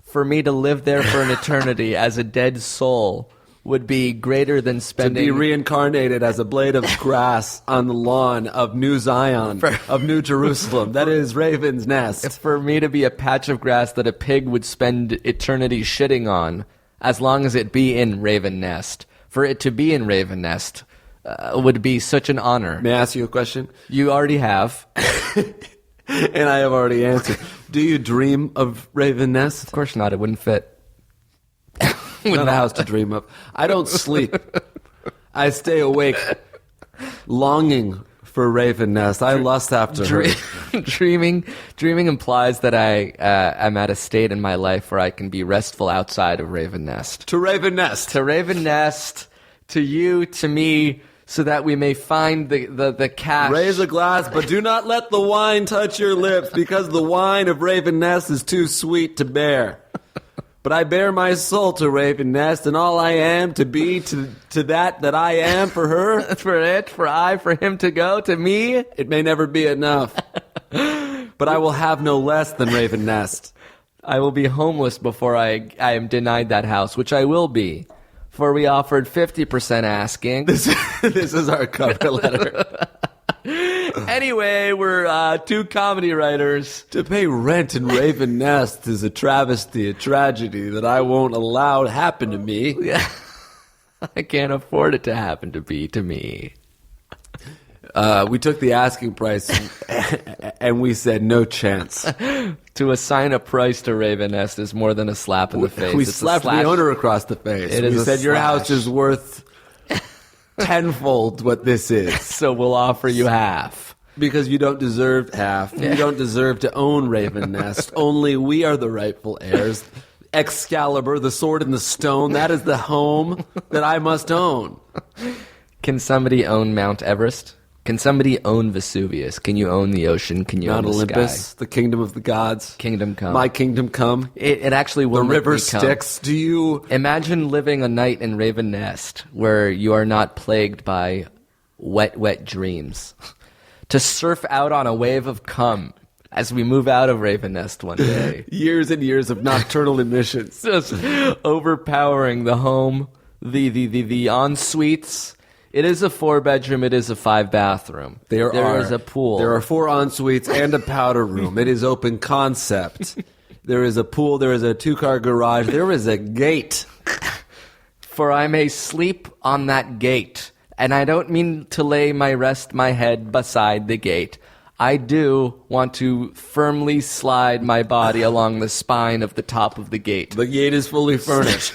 B: For me to live there for an eternity as a dead soul would be greater than
A: To
B: spending...
A: be reincarnated as a blade of grass on the lawn of New Zion, of New Jerusalem. That is Raven's Nest.
B: For me to be a patch of grass that a pig would spend eternity shitting on, as long as it be in Raven Nest. For it to be in Raven Nest would be such an honor.
A: May I ask you a question?
B: You already have.
A: And I have already answered. Do you dream of Raven Nest?
B: Of course not. It wouldn't fit.
A: Not a house to dream of. I don't sleep. I stay awake, longing for Raven Nest. I lust after her.
B: Dreaming implies that I am at a state in my life where I can be restful outside of Raven Nest.
A: To Raven Nest.
B: To Raven Nest, to you, to me, so that we may find the cash.
A: Raise a glass, but do not let the wine touch your lips, because the wine of Raven Nest is too sweet to bear. But I bear my soul to Raven Nest, and all I am to be to that I am for her.
B: For him to go, to me.
A: It may never be enough. But I will have no less than Raven Nest.
B: I will be homeless before I am denied that house, which I will be. For we offered 50% asking.
A: This is our cover letter.
B: Anyway, we're two comedy writers.
A: To pay rent in Raven Nest is a travesty, a tragedy that I won't allow to happen to me.
B: Yeah. I can't afford it to happen to be to me.
A: We took the asking price and we said no chance.
B: To assign a price to Raven Nest is more than a slap in the face.
A: We
B: It's a
A: slapped the owner across the face.
B: It is
A: We
B: a
A: said your
B: slash.
A: house is worth tenfold what this is.
B: So we'll offer you half.
A: Because you don't deserve half. You don't deserve to own Raven Nest. Only we are the rightful heirs. Excalibur, the sword and the stone, that is the home that I must own.
B: Can somebody own Mount Everest? Can somebody own Vesuvius? Can you own the ocean? Can you
A: Mount
B: own the
A: Olympus,
B: sky?
A: the kingdom of the gods.
B: Kingdom come.
A: My kingdom come.
B: It actually will
A: The
B: make
A: river
B: me come.
A: Styx. Do you...
B: Imagine living a night in Raven Nest where you are not plagued by wet dreams. To surf out on a wave of cum as we move out of Raven Nest one day.
A: Years and years of nocturnal emissions.
B: Just overpowering the home, the en-suites. It is a 4-bedroom, it is a 5-bathroom. There is a pool.
A: There are 4 en-suites and a powder room. It is open concept. There is a pool, there is a 2-car garage, there is a gate.
B: For I may sleep on that gate. And I don't mean to lay my head beside the gate. I do want to firmly slide my body along the spine of the top of the gate.
A: The gate is fully furnished.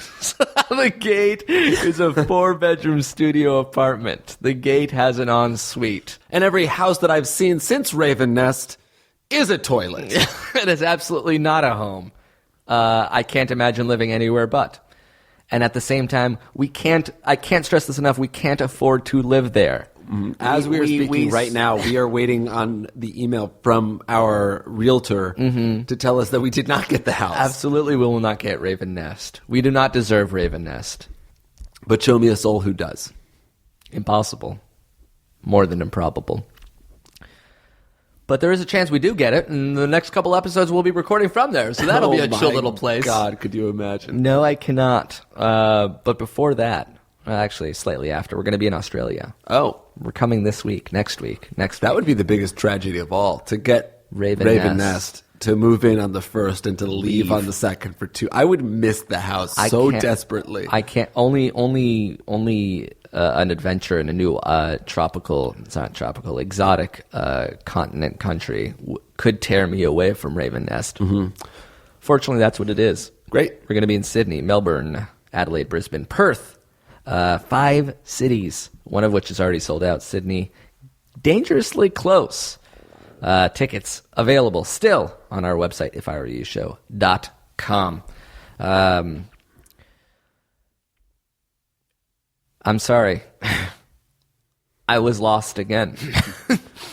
B: The gate is a 4-bedroom studio apartment. The gate has an ensuite.
A: And every house that I've seen since Raven Nest is a toilet.
B: It is absolutely not a home. I can't imagine living anywhere but. And at the same time, I can't stress this enough, we can't afford to live there.
A: As we are speaking right now, we are waiting on the email from our realtor to tell us that we did not get the house.
B: Absolutely, we will not get Raven Nest. We do not deserve Raven Nest.
A: But show me a soul who does.
B: Impossible. More than improbable. But there is a chance we do get it, and the next couple episodes we'll be recording from there, so that'll be a chill little place.
A: God, could you imagine?
B: No, I cannot. But before that, actually, slightly after, we're going to be in Australia.
A: Oh.
B: We're coming this week, next week.
A: That would be the biggest tragedy of all, to get
B: Raven
A: Nest, to move in on the 1st and to leave on the 2nd for 2. I would miss the house so desperately.
B: I can't. Only an adventure in a new exotic continent country could tear me away from Raven Nest. Fortunately, that's what it is.
A: Great.
B: We're going to be in Sydney, Melbourne, Adelaide, Brisbane, Perth. 5 cities, one of which is already sold out. Sydney, dangerously close. Tickets available still on our website, ifiwereyoushow.com. I'm sorry. I was lost again.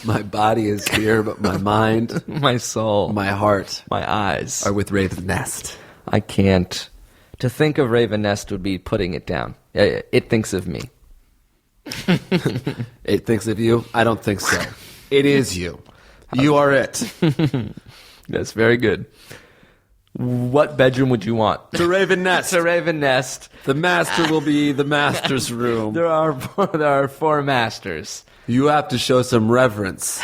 A: My body is here, but my mind,
B: My soul,
A: my heart
B: my eyes.
A: are with Raven Nest.
B: I can't. To think of Raven Nest would be putting it down. It thinks of me.
A: It thinks of you? I don't think so. It is you. You are it.
B: That's very good. What bedroom would you want?
A: To Raven Nest.
B: To Raven Nest.
A: The master will be the master's room.
B: There are 4 masters.
A: You have to show some reverence.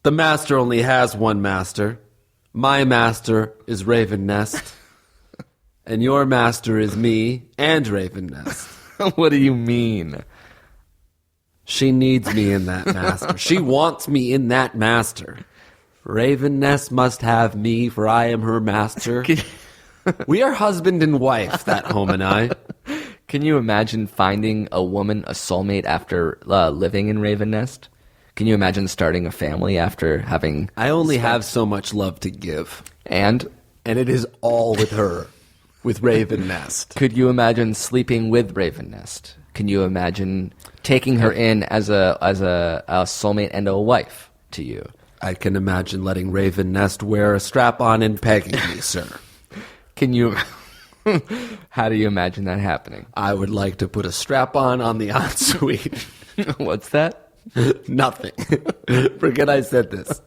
A: The master only has one master. My master is Raven Nest. And your master is me and Raven Nest.
B: What do you mean?
A: She needs me in that master. She wants me in that master. Raven Nest must have me, for I am her master. We are husband and wife, that home and I.
B: Can you imagine finding a woman, a soulmate, after living in Raven Nest? Can you imagine starting a family after having...
A: I only have so much love to give.
B: And
A: it is all with her. With Raven Nest.
B: could you imagine sleeping with Raven Nest? Can you imagine taking her in as a soulmate and a wife to you?
A: I can imagine letting Raven Nest wear a strap-on and pegging me, sir.
B: Can you... How do you imagine that happening?
A: I would like to put a strap-on the ensuite.
B: What's that?
A: Nothing. Forget I said this.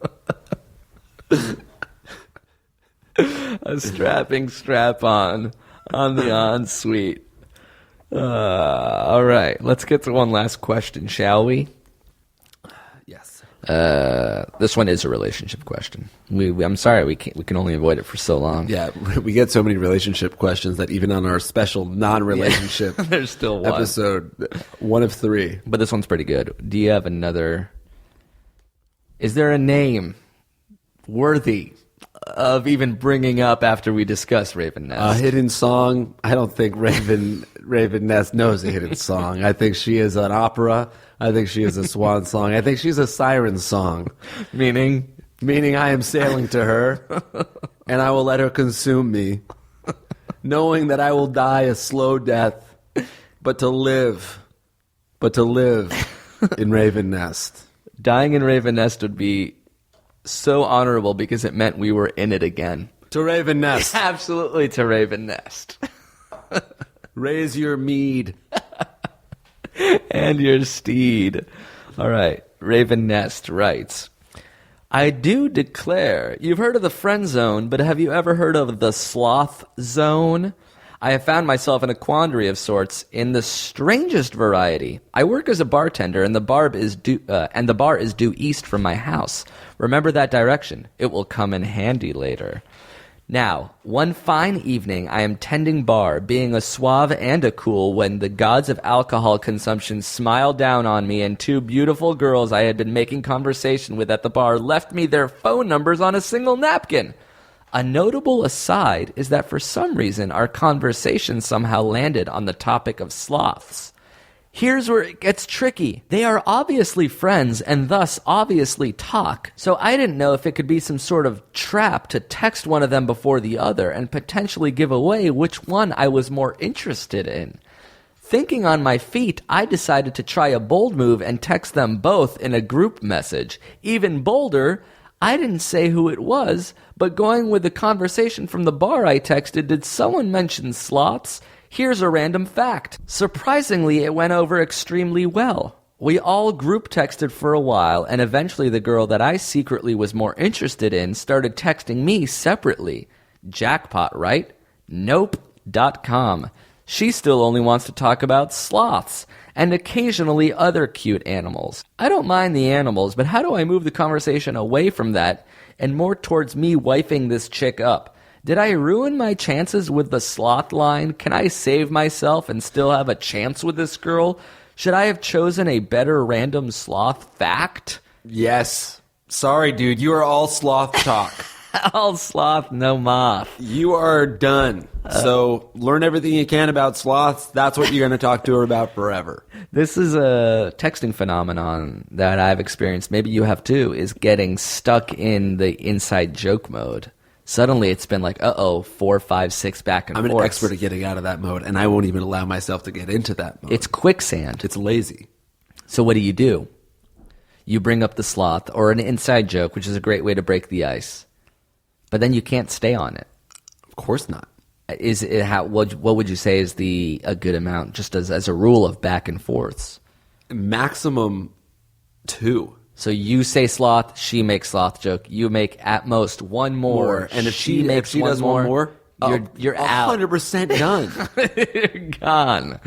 B: A strapping strap-on the ensuite. All right, let's get to one last question, shall we?
A: Yes.
B: This one is a relationship question. I'm sorry, we can only avoid it for so long.
A: Yeah, we get so many relationship questions that even on our special non-relationship
B: There's still one.
A: episode, 1 of 3.
B: But this one's pretty good. Do you have another? Is there a name worthy of even bringing up after we discuss Raven Nest?
A: A hidden song? I don't think Raven Nest knows a hidden song. I think she is an opera. I think she is a swan song. I think she's a siren song.
B: Meaning
A: I am sailing to her, and I will let her consume me, knowing that I will die a slow death, but to live in Raven Nest.
B: dying in Raven Nest would be so honorable because it meant we were in it again.
A: To Raven Nest.
B: Absolutely to Raven Nest.
A: Raise your mead.
B: And your steed. All right. Raven Nest writes, I do declare, you've heard of the friend zone, but have you ever heard of the sloth zone? I have found myself in a quandary of sorts in the strangest variety. I work as a bartender, and the bar is due east from my house. Remember that direction. It will come in handy later. Now, one fine evening, I am tending bar, being a suave and a cool, when the gods of alcohol consumption smiled down on me, and 2 beautiful girls I had been making conversation with at the bar left me their phone numbers on a single napkin. A notable aside is that for some reason our conversation somehow landed on the topic of sloths. Here's where it gets tricky. They are obviously friends and thus obviously talk, so I didn't know if it could be some sort of trap to text one of them before the other and potentially give away which one I was more interested in. Thinking on my feet, I decided to try a bold move and text them both in a group message. Even bolder, I didn't say who it was, but going with the conversation from the bar I texted, did someone mention sloths? Here's a random fact. Surprisingly, it went over extremely well. We all group texted for a while, and eventually the girl that I secretly was more interested in started texting me separately. Jackpot, right? Nope.com. She still only wants to talk about sloths, and occasionally other cute animals. I don't mind the animals, but how do I move the conversation away from that and more towards me wifing this chick up? Did I ruin my chances with the sloth line? Can I save myself and still have a chance with this girl? Should I have chosen a better random sloth fact?
A: Yes. Sorry, dude. You are all sloth talk.
B: All sloth, no moth.
A: You are done. So learn everything you can about sloths. That's what you're going to talk to her about forever.
B: This is a texting phenomenon that I've experienced. Maybe you have too, is getting stuck in the inside joke mode. Suddenly it's been like, 4, 5, 6 back and forth.
A: I'm an expert at getting out of that mode, and I won't even allow myself to get into that mode.
B: It's quicksand.
A: It's lazy.
B: So what do? You bring up the sloth or an inside joke, which is a great way to break the ice. But then you can't stay on it.
A: Of course not.
B: Is it what would you say is a good amount, just as a rule of back and forths?
A: Maximum 2.
B: So you say sloth, she makes sloth joke. You make at most one more.
A: And if she
B: makes
A: does one more,
B: you're out.
A: 100% done.
B: You're gone.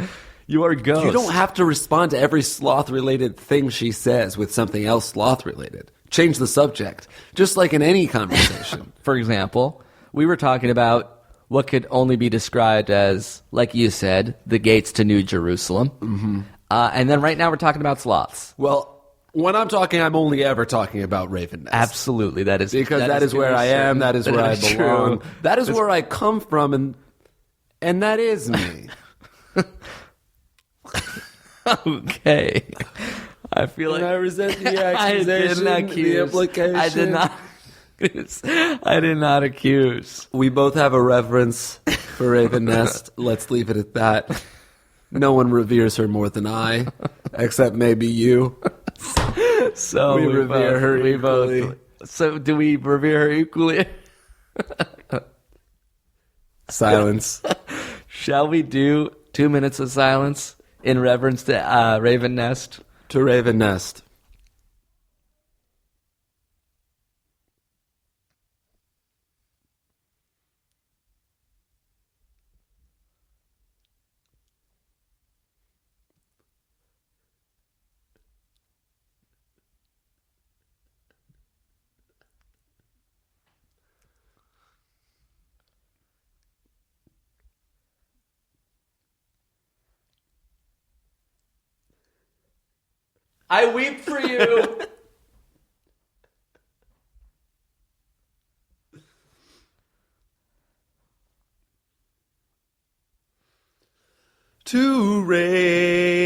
B: You are ghost.
A: You don't have to respond to every sloth-related thing she says with something else sloth-related. Change the subject, just like in any conversation.
B: For example, we were talking about what could only be described as, like you said, the gates to New Jerusalem. Mm-hmm. And then right now we're talking about sloths.
A: Well, when I'm talking, I'm only ever talking about Raven Nest.
B: Absolutely, that is
A: because that is where I am. That is where I belong.
B: True.
A: That is where I come from, and that is me.
B: Okay, I feel like
A: I resent the accusation, the implication.
B: I did not accuse.
A: We both have a reverence for Raven Nest. Let's leave it at that. No one reveres her more than I, except maybe you.
B: So
A: we revere her equally.
B: So do we revere her equally?
A: Silence.
B: Shall we do 2 minutes of silence in reverence to Raven Nest?
A: To Raven Nest.
B: I weep for you.
A: To raven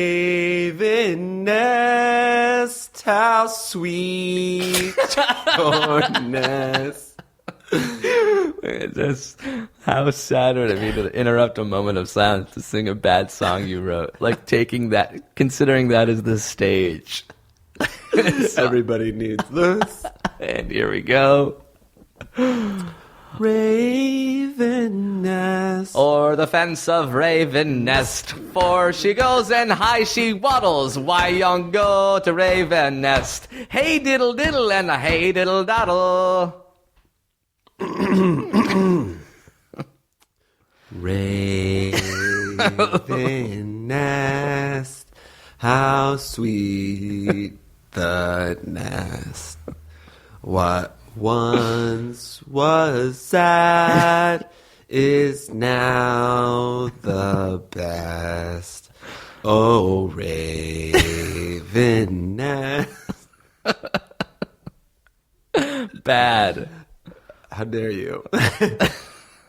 A: nest, how sweet your nest.
B: Just how sad would it be to interrupt a moment of silence to sing a bad song you wrote? Like considering that as the stage.
A: Everybody needs this.
B: And here we go.
A: Raven nest.
B: O'er the fence of Raven Nest, for she goes and high she waddles. Why young go to Raven Nest? Hey diddle diddle and a hey diddle daddle.
A: Raven nest, how sweet the nest. What once was sad is now the best. Oh, Raven nest.
B: Bad.
A: How dare you?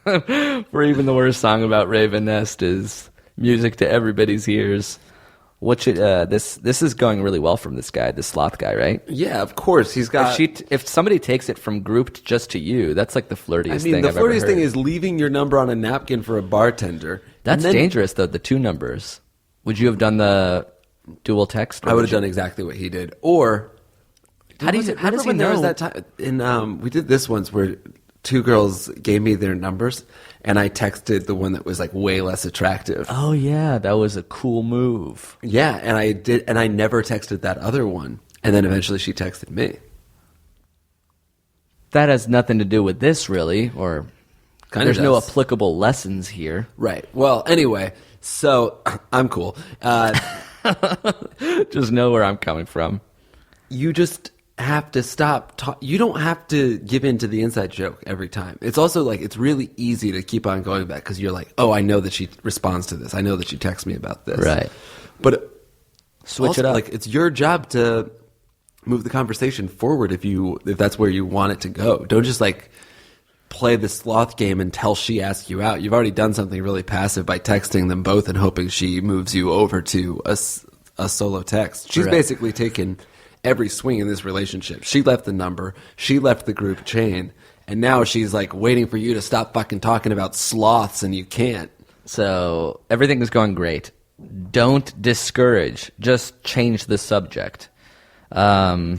B: For even the worst song about Raven Nest is music to everybody's ears. What should this is going really well from this guy, this sloth guy, right?
A: Yeah, of course. He's got.
B: If somebody takes it from grouped just to you, that's like the flirtiest thing
A: the
B: I've ever
A: flirtiest
B: heard.
A: thing is leaving your number on a napkin for a bartender.
B: That's
A: And then-
B: dangerous, though. The 2 numbers. Would you have done the dual text?
A: I would have done exactly what he did. Or
B: How does he
A: there was
B: know?
A: that time in we did this once where 2 girls gave me their numbers and I texted the one that was like way less attractive.
B: Oh yeah, that was a cool move.
A: Yeah, and I did, and I never texted that other one. And then eventually she texted me.
B: That has nothing to do with this, really, or
A: Kinda
B: there's no
A: does.
B: applicable lessons here.
A: Right. Well, anyway, so I'm cool.
B: Just know where I'm coming from.
A: You just have to stop. You don't have to give in to the inside joke every time. It's also like it's really easy to keep on going back because you're like, oh, I know that she responds to this. I know that she texts me about this.
B: Right.
A: But
B: Switch
A: also,
B: it up.
A: Like it's your job to move the conversation forward if that's where you want it to go. Don't just like play the sloth game until she asks you out. You've already done something really passive by texting them both and hoping she moves you over to a solo text. She's
B: Right.
A: basically taken every swing in this relationship. She left the number. She left the group chain. And now she's like waiting for you to stop fucking talking about sloths and you can't.
B: So everything is going great. Don't discourage. Just change the subject. What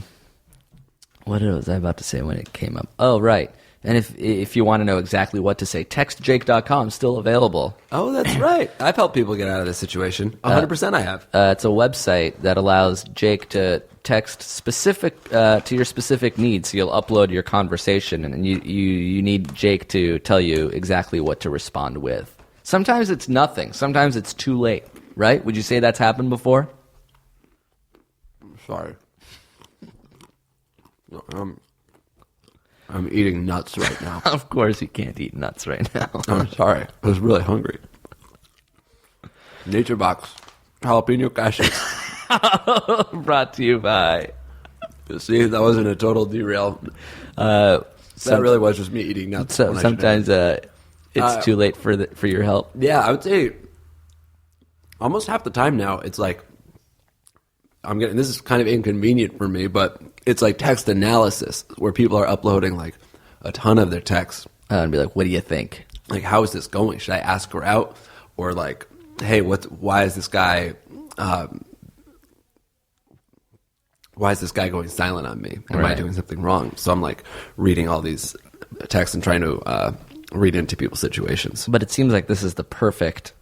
B: was I about to say when it came up? Oh, right. And if you want to know exactly what to say, textjake.com, still available.
A: Oh, that's right. I've helped people get out of this situation. 100% I have.
B: It's a website that allows Jake to text specific to your specific needs. So you'll upload your conversation, and you need Jake to tell you exactly what to respond with. Sometimes it's nothing. Sometimes it's too late, right? Would you say that's happened before?
A: Sorry. I'm eating nuts right now.
B: Of course you can't eat nuts right now.
A: I'm sorry. I was really hungry. NatureBox. Jalapeno cashews.
B: Brought to you by...
A: See, that wasn't a total derail. That really was just me eating nuts.
B: So
A: when I
B: sometimes
A: shouldn't.
B: it's too late for your help.
A: Yeah, I would say almost half the time now, it's like, this is kind of inconvenient for me, but it's like text analysis where people are uploading like a ton of their texts.
B: And be like, what do you think?
A: Like, how is this going? Should I ask her out? Or like, hey, why is this guy going silent on me? Am I
B: Right.
A: doing something wrong? So I'm like reading all these texts and trying to read into people's situations.
B: But it seems like this is the perfect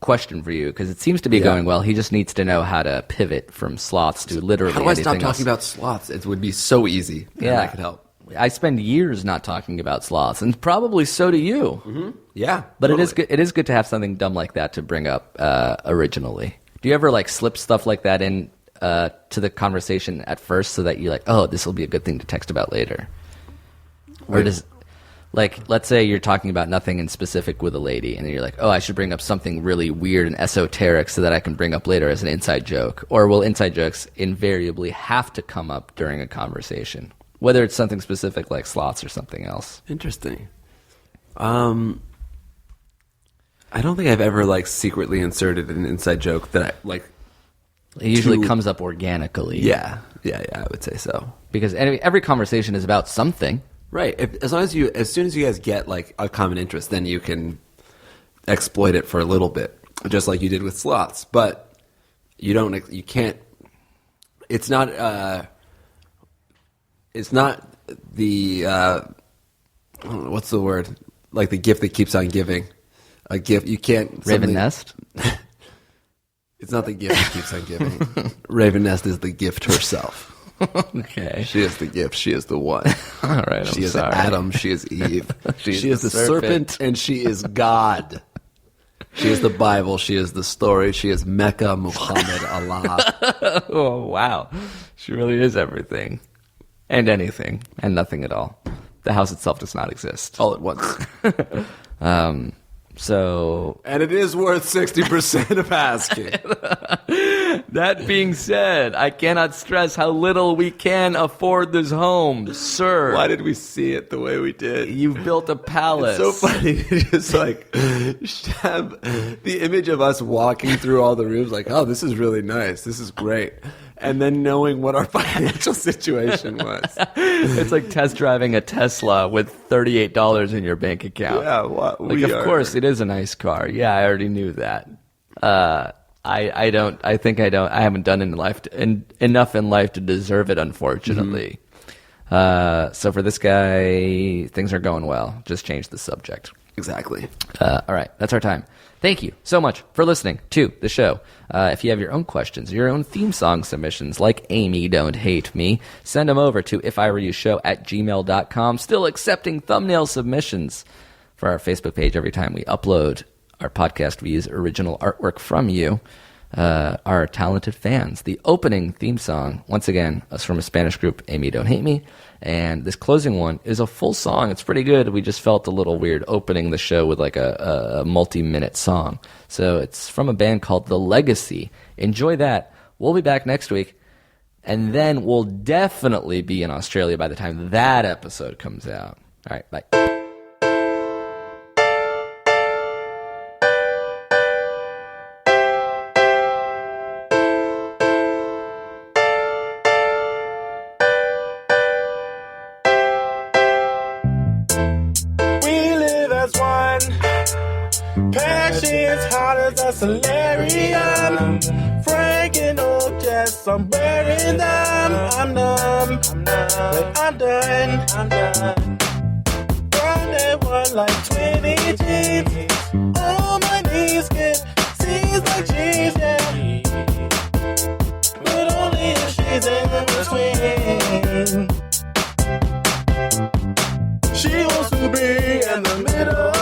B: question for you because it seems to be going well. He just needs to know how to pivot from sloths to literally
A: How do I
B: anything
A: stop
B: else.
A: talking about sloths? It would be so easy. And
B: Yeah.
A: I could help.
B: I spend years not talking about sloths, and probably so do you. Mm-hmm.
A: Yeah.
B: But
A: totally.
B: it is good. It is good to have something dumb like that to bring up originally. Do you ever like slip stuff like that in to the conversation at first, so that you're like, oh, this will be a good thing to text about later, or
A: Wait.
B: does Like, let's say you're talking about nothing in specific with a lady, and then you're like, oh, I should bring up something really weird and esoteric so that I can bring up later as an inside joke. Or will inside jokes invariably have to come up during a conversation? Whether it's something specific like sloths or something else.
A: Interesting. I don't think I've ever, like, secretly inserted an inside joke that I, like...
B: It usually comes up organically.
A: Yeah, I would say so.
B: Because every conversation is about something.
A: Right. As soon as you guys get, like, a common interest, then you can exploit it for a little bit, just like you did with sloths. But you can't. It's not the what's the word? Like the gift that keeps on giving. A gift you can't.
B: Raven Nest.
A: It's not the gift that keeps on giving. Raven Nest is the gift herself.
B: Okay.
A: She is the gift. She is the one.
B: All right.
A: She is Adam. She is Eve. she is the
B: serpent,
A: and she is God. She is the Bible. She is the story. She is Mecca, Muhammad, Allah.
B: Oh, wow. She really is everything. And anything. And nothing at all. The house itself does not exist.
A: All at once.
B: And
A: it is worth 60% of asking.
B: That being said, I cannot stress how little we can afford this home, sir.
A: Why did we see it the way we did?
B: You've built a palace.
A: It's so funny to just like have the image of us walking through all the rooms like, oh, this is really nice. This is great. And then knowing what our financial situation was.
B: It's like test driving a Tesla with $38 in your bank account.
A: Yeah,
B: of course, it is a nice car. Yeah, I already knew that. I haven't done enough in life to deserve it, unfortunately. Mm-hmm. So for this guy, things are going well. Just change the subject.
A: Exactly.
B: All right, that's our time. Thank you so much for listening to the show. If you have your own questions, your own theme song submissions, like Amy Don't Hate Me, send them over to ifirewyoushow@gmail.com. Still accepting thumbnail submissions for our Facebook page every time we upload our podcast. We use original artwork from you, our talented fans. The opening theme song, once again, is from a Spanish group, Amy Don't Hate Me. And this closing one is a full song. It's pretty good. We just felt a little weird opening the show with like a multi-minute song. So it's from a band called The Legacy. Enjoy that. We'll be back next week. And then we'll definitely be in Australia by the time that episode comes out. All right, bye.
D: Passion's hot as a solarium. Frank and old jets, I'm wearing them. I'm numb, but I'm done. Round and one like 20 jeans. On my knees get seems like cheese, yeah. But only if she's in between. She wants to be in the middle.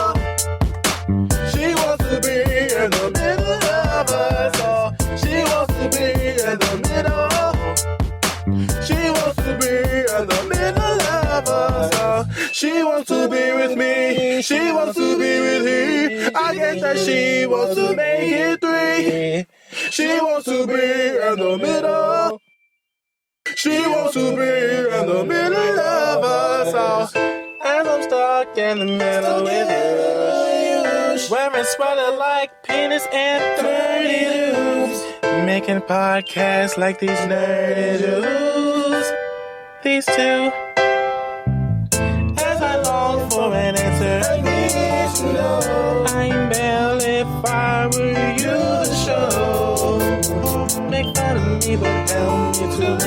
D: She wants to be in the middle of us all. She wants to be in the middle. She wants to be in the middle of us all. She wants to be with me. She wants to be with he. I guess that she wants to make it three. She wants to be in the middle. She wants to be in the middle of us all. And I'm stuck in the middle with you. Wearing sweater like penis and 32s. Making podcasts like these nerdy dudes. These two. As I long for an answer, I need to know. I'm Belle if I were you the show. Make fun of me but help me too.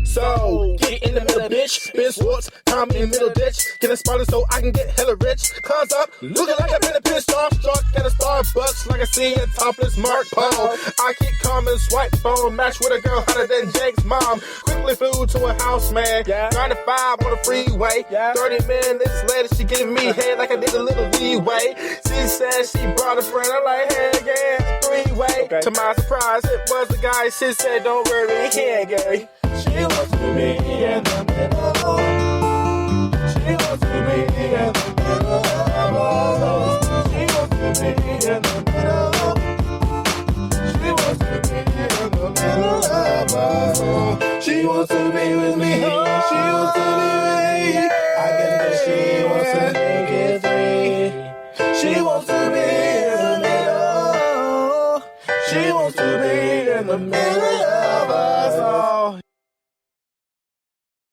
D: So, get in the middle, bitch. Ben Schwartz, Tommy in the middle ditch. Get a spotter so I can get hella rich. Cars up, looking like I'm in a pit starstruck at a Starbucks, like I see a topless Mark Paul. I keep calm and swipe phone, match with a girl hotter than Jake's mom. Quickly flew to a house, man. 95 on the freeway. 30 minutes later, she giving me head like I did a little leeway. She said she brought a friend. I'm like, hey, yeah, three-way. To my surprise, it was the guy. She said, don't worry, he ain't gay. She wants to be in the middle. in the middle. She wants to be in the middle of us. Oh, she wants to be with me. She wants to be with me. I get that she wants to make it free. She wants to be in the middle. She wants to be in the middle of us. Oh.